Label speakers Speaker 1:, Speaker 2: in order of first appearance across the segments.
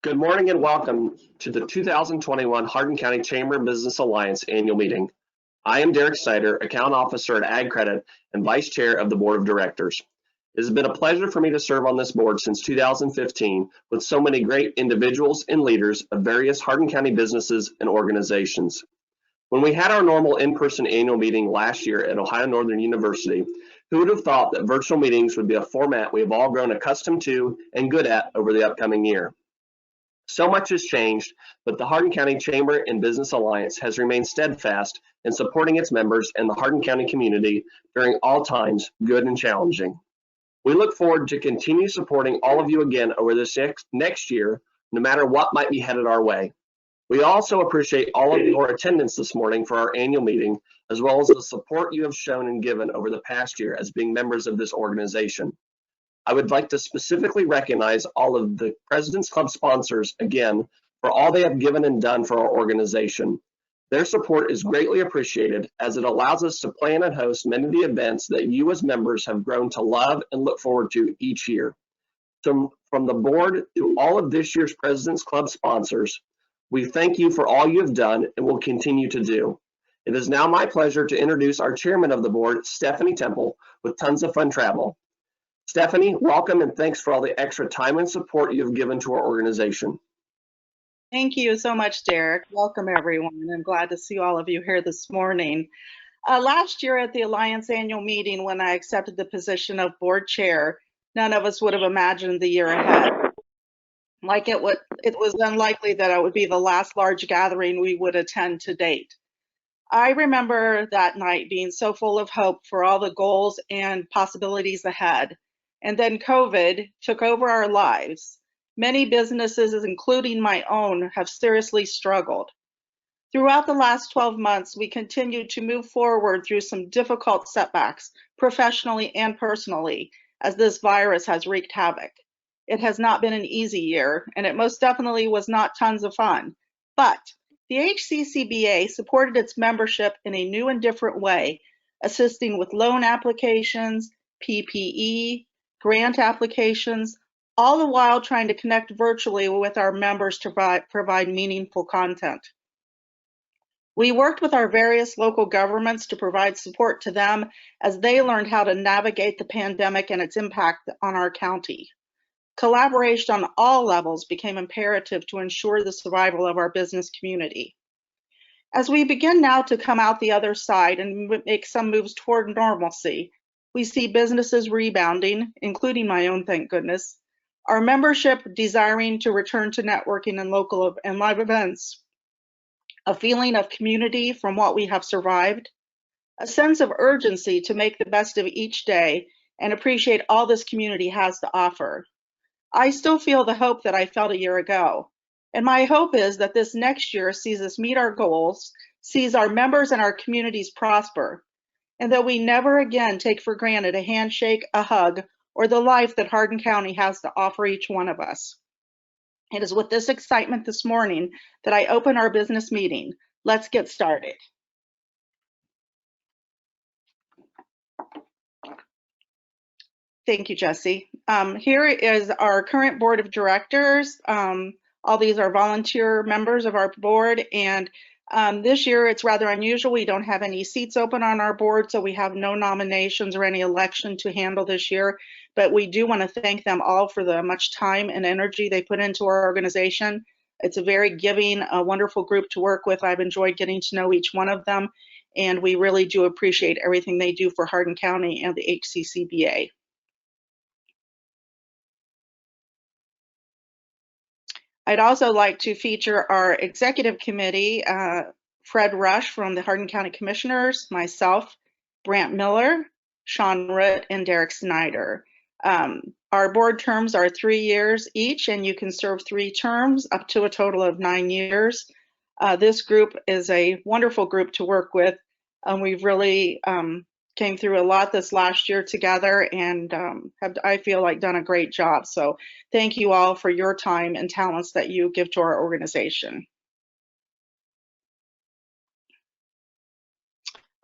Speaker 1: Good morning and welcome to the 2021 Hardin County Chamber of Business Alliance annual meeting. I am Derek Snider, Account Officer at Ag Credit and Vice Chair of the Board of Directors. It has been a pleasure for me to serve on this board since 2015 with so many great individuals and leaders of various Hardin County businesses and organizations. When we had our normal in-person annual meeting last year at Ohio Northern University, who would have thought that virtual meetings would be a format we have all grown accustomed to and good at over the upcoming year? So much has changed, but the Hardin County Chamber and Business Alliance has remained steadfast in supporting its members and the Hardin County community during all times, good and challenging. We look forward to continue supporting all of you again over this next year, no matter what might be headed our way. We also appreciate all of your attendance this morning for our annual meeting, as well as the support you have shown and given over the past year as being members of this organization. I would like to specifically recognize all of the President's Club sponsors again for all they have given and done for our organization. Their support is greatly appreciated as it allows us to plan and host many of the events that you as members have grown to love and look forward to each year. So from the board to all of this year's President's Club sponsors, we thank you for all you have done and will continue to do. It is now my pleasure to introduce our chairman of the board, Stephanie Temple, with Tons of Fun Travel. Stephanie, welcome and thanks for all the extra time and support you've given to our organization.
Speaker 2: Thank you so much, Derek. Welcome, everyone. I'm glad to see all of you here this morning. Last year at the Alliance annual meeting, when I accepted the position of board chair, none of us would have imagined the year ahead. It was unlikely that it would be the last large gathering we would attend to date. I remember that night being so full of hope for all the goals and possibilities ahead. And then COVID took over our lives. Many businesses, including my own, have seriously struggled. Throughout the last 12 months, we continued to move forward through some difficult setbacks, professionally and personally, as this virus has wreaked havoc. It has not been an easy year, and it most definitely was not tons of fun. But the HCCBA supported its membership in a new and different way, assisting with loan applications, PPE, grant applications, all the while trying to connect virtually with our members to provide meaningful content. We worked with our various local governments to provide support to them as they learned how to navigate the pandemic and its impact on our county. Collaboration on all levels became imperative to ensure the survival of our business community. As we begin now to come out the other side and make some moves toward normalcy, we see businesses rebounding, including my own, thank goodness, our membership desiring to return to networking and local and live events, a feeling of community from what we have survived, a sense of urgency to make the best of each day and appreciate all this community has to offer. I still feel the hope that I felt a year ago. And my hope is that this next year sees us meet our goals, sees our members and our communities prosper, and that we never again take for granted a handshake, a hug, or the life that Hardin County has to offer each one of us. It is with this excitement this morning that I open our business meeting. Let's get started. Thank you, Jesse. Here is our current board of directors. All these are volunteer members of our board, and this year it's rather unusual. We don't have any seats open on our board, so we have no nominations or any election to handle this year, but we do want to thank them all for the much time and energy they put into our organization. It's a very giving, wonderful group to work with. I've enjoyed getting to know each one of them, and we really do appreciate everything they do for Hardin County and the HCCBA. I'd also like to feature our executive committee, Fred Rush from the Hardin County Commissioners, myself, Brant Miller, Sean Root, and Derek Snider. Our board terms are 3 years each, and you can serve 3 terms up to a total of 9 years. This group is a wonderful group to work with, and we've really came through a lot this last year together and have, I feel like, done a great job. So thank you all for your time and talents that you give to our organization.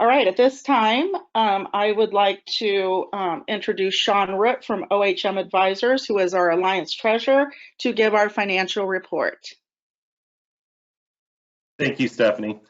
Speaker 2: All right, at this time, I would like to introduce Sean Root from OHM Advisors, who is our Alliance Treasurer, to give our financial report.
Speaker 3: Thank you, Stephanie.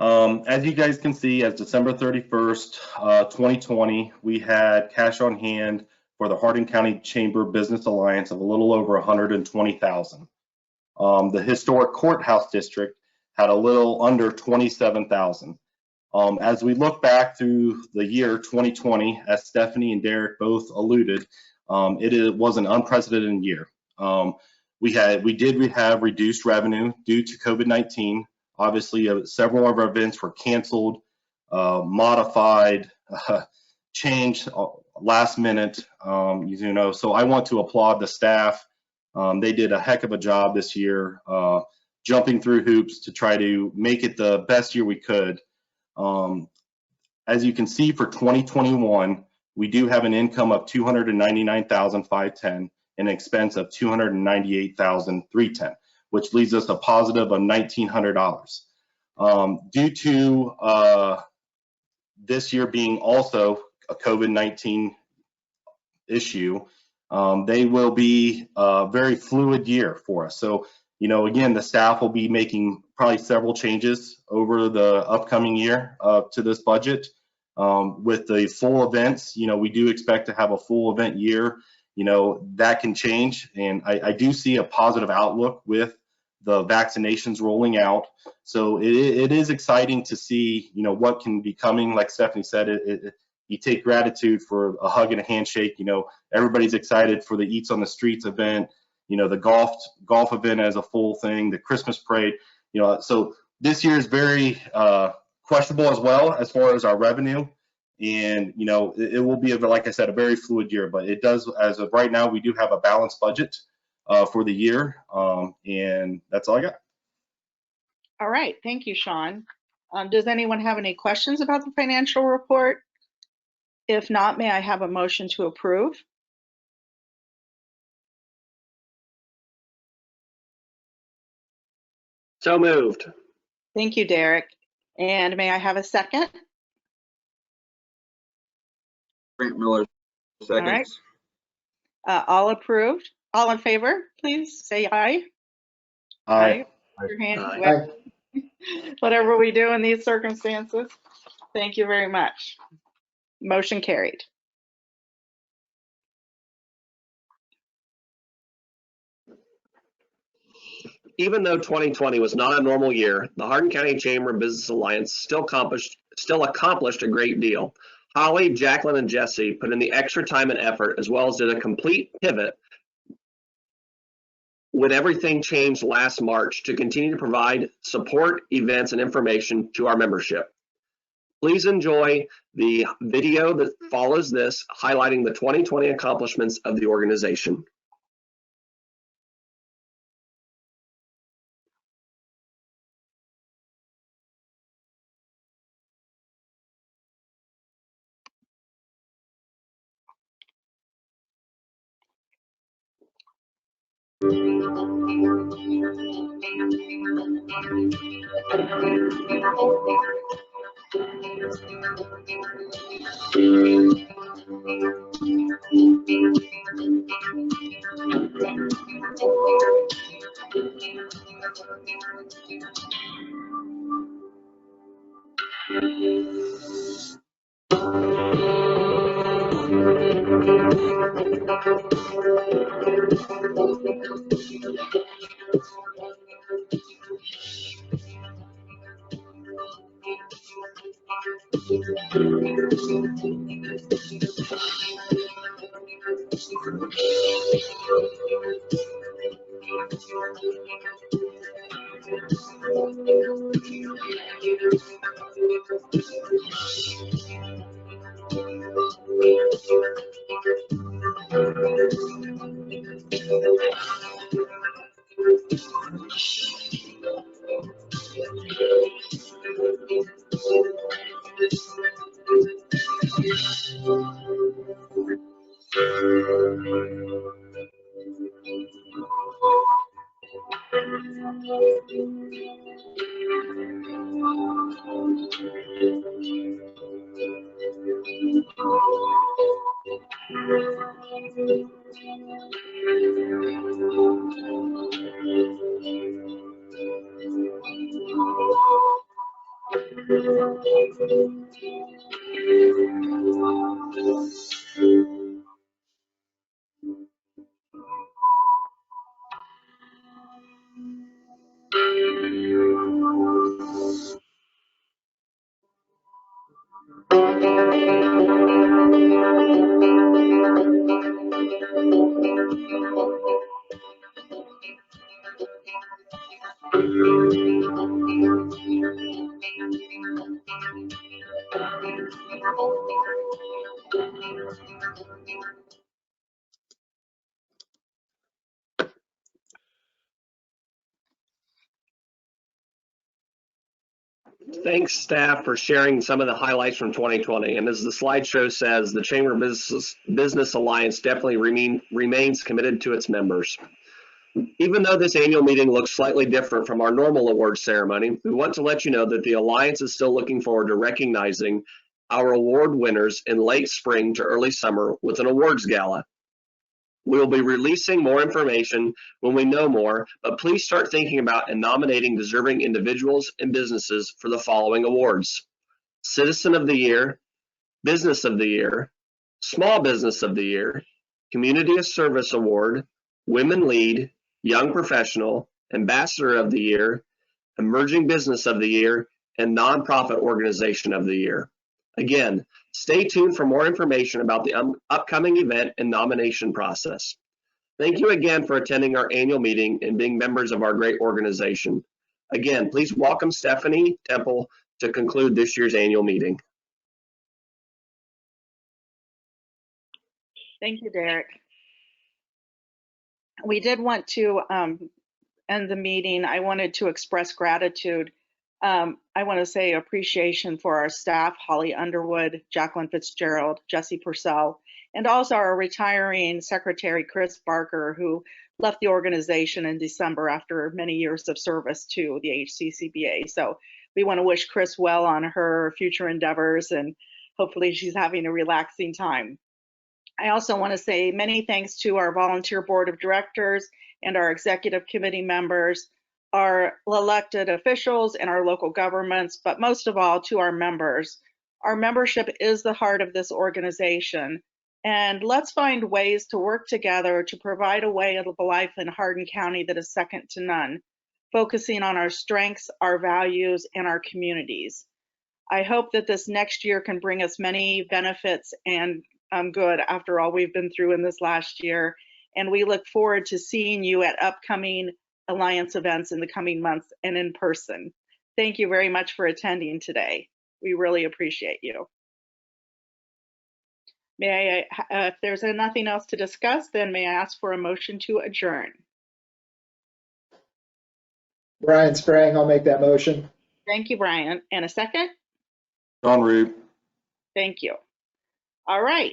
Speaker 3: As you guys can see, as December 31st, 2020, we had cash on hand for the Hardin County Chamber Business Alliance of a little over $120,000. The historic courthouse district had a little under $27,000. As we look back through the year 2020, as Stephanie and Derek both alluded, it was an unprecedented year. We did have reduced revenue due to COVID-19. Obviously, several of our events were canceled, modified, changed last minute. So I want to applaud the staff. They did a heck of a job this year, jumping through hoops to try to make it the best year we could. As you can see, for 2021, we do have an income of $299,510 and an expense of $298,310, which leaves us a positive of $1,900. Due to this year being also a COVID-19 issue, they will be a very fluid year for us. So, again, the staff will be making probably several changes over the upcoming year to this budget. With the full events, we do expect to have a full event year. That can change, and I do see a positive outlook with the vaccinations rolling out. So it is exciting to see, what can be coming. Like Stephanie said, you take gratitude for a hug and a handshake. Everybody's excited for the Eats on the Streets event, the golf event as a full thing, the Christmas parade. So this year is very questionable as well as far as our revenue. And, it will be, like I said, a very fluid year, but it does, as of right now, we do have a balanced budget for the year. And that's all I got.
Speaker 2: All right, thank you, Sean. Does anyone have any questions about the financial report? If not, may I have a motion to approve?
Speaker 1: So moved.
Speaker 2: Thank you, Derek. And may I have a second?
Speaker 4: Frank Miller, seconds.
Speaker 2: All right. All approved? All in favor, please say aye.
Speaker 3: Aye.
Speaker 2: Your hand.
Speaker 1: Aye.
Speaker 2: Whatever we do in these circumstances. Thank you very much. Motion carried.
Speaker 1: Even though 2020 was not a normal year, the Hardin County Chamber Business Alliance still accomplished a great deal. Holly, Jacqueline, and Jesse put in the extra time and effort, as well as did a complete pivot when everything changed last March to continue to provide support, events, and information to our membership. Please enjoy the video that follows this, highlighting the 2020 accomplishments of the organization. Thanks, staff, for sharing some of the highlights from 2020. And as the slideshow says, the Chamber Business Alliance definitely remains committed to its members. Even though this annual meeting looks slightly different from our normal awards ceremony, we want to let you know that the Alliance is still looking forward to recognizing our award winners in late spring to early summer with an awards gala. We will be releasing more information when we know more, but please start thinking about and nominating deserving individuals and businesses for the following awards: Citizen of the Year, Business of the Year, Small Business of the Year, Community of Service Award, Women Lead, Young Professional, Ambassador of the Year, Emerging Business of the Year, and Nonprofit Organization of the Year. Again, stay tuned for more information about the upcoming event and nomination process. Thank you again for attending our annual meeting and being members of our great organization. Again, please welcome Stephanie Temple to conclude this year's annual meeting.
Speaker 2: Thank you, Derek. We did want to end the meeting. I wanted to express gratitude. I want to say appreciation for our staff, Holly Underwood, Jacqueline Fitzgerald, Jesse Purcell, and also our retiring secretary, Chris Barker, who left the organization in December after many years of service to the HCCBA. So we want to wish Chris well on her future endeavors, and hopefully she's having a relaxing time. I also want to say many thanks to our volunteer board of directors and our executive committee members, our elected officials and our local governments, but most of all to our members. Our membership is the heart of this organization, and let's find ways to work together to provide a way of life in Hardin County that is second to none, focusing on our strengths, our values, and our communities. I hope that this next year can bring us many benefits and good after all we've been through in this last year, and we look forward to seeing you at upcoming Alliance events in the coming months and in person. Thank you very much for attending today. We really appreciate you. May I, if there's nothing else to discuss, then may I ask for a motion to adjourn?
Speaker 5: Brian Sprang, I'll make that motion.
Speaker 2: Thank you, Brian. And a second?
Speaker 3: John Root.
Speaker 2: Thank you. All right,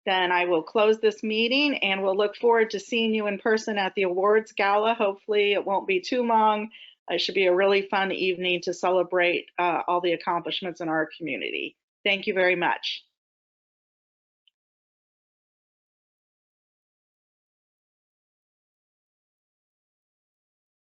Speaker 2: then I will close this meeting and we'll look forward to seeing you in person at the awards gala. Hopefully it won't be too long. It should be a really fun evening to celebrate all the accomplishments in our community. Thank you very much.